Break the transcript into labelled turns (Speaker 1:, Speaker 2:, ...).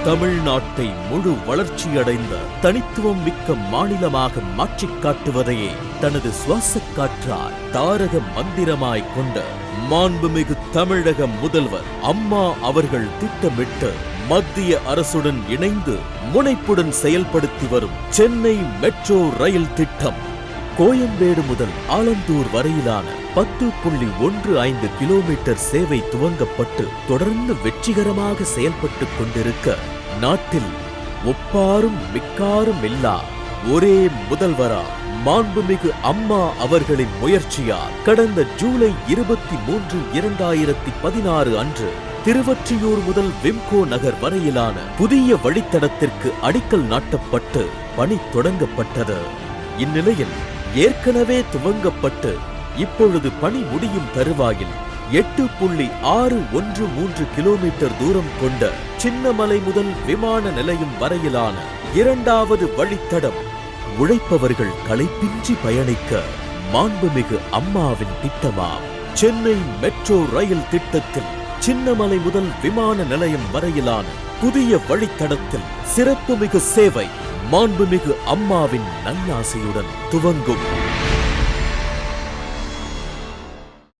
Speaker 1: தமிழ்நாட்டை முழு வளர்ச்சியடைந்த தனித்துவம் மிக்க மாநிலமாக மாற்றிக் காட்டுவதையே தனது சுவாசக் காற்றாய் தாரக மந்திரமாய் கொண்ட மாண்புமிகு தமிழக முதல்வர் அம்மா அவர்கள் திட்டமிட்டு மத்திய அரசுடன் இணைந்து முனைப்புடன் செயல்படுத்தி வரும் சென்னை மெட்ரோ ரயில் திட்டம் கோயம்பேடு முதல் ஆலந்தூர் வரையிலான 10.15 கிலோமீட்டர் சேவை துவங்கப்பட்டு தொடர்ந்து வெற்றிகரமாக செயல்பட்டுக் கொண்டிருக்க, நாட்டில் ஒப்பாரும் மிக்காரும் இல்லா ஒரே முதல்வரா மாண்புமிகு அம்மா அவர்களின் முயற்சியால் கடந்த ஜூலை 23, 2016 அன்று திருவொற்றியூர் முதல் விம்கோ நகர் வரையிலான புதிய வழித்தடத்திற்கு அடிக்கல் நாட்டப்பட்டு பணி தொடங்கப்பட்டது. இந்நிலையில் ஏற்கனவே துவங்கப்பட்டு இப்பொழுது பணி முடியும் தருவாயில் 8.613 கிலோமீட்டர் தூரம் கொண்ட சின்னமலை முதல் விமான நிலையம் வரையிலான 2வது வழித்தடம் உழைப்பவர்கள் களைப்பின்றி பயணிக்க மாண்புமிகு அம்மாவின் திட்டமாம் சென்னை மெட்ரோ ரயில் திட்டத்தில் சின்னமலை முதல் விமான நிலையம் வரையிலான புதிய வழித்தடத்தில் சிறப்புமிகு சேவை மாண்புமிகு அம்மாவின் நல்லாசையுடன் துவங்கும்.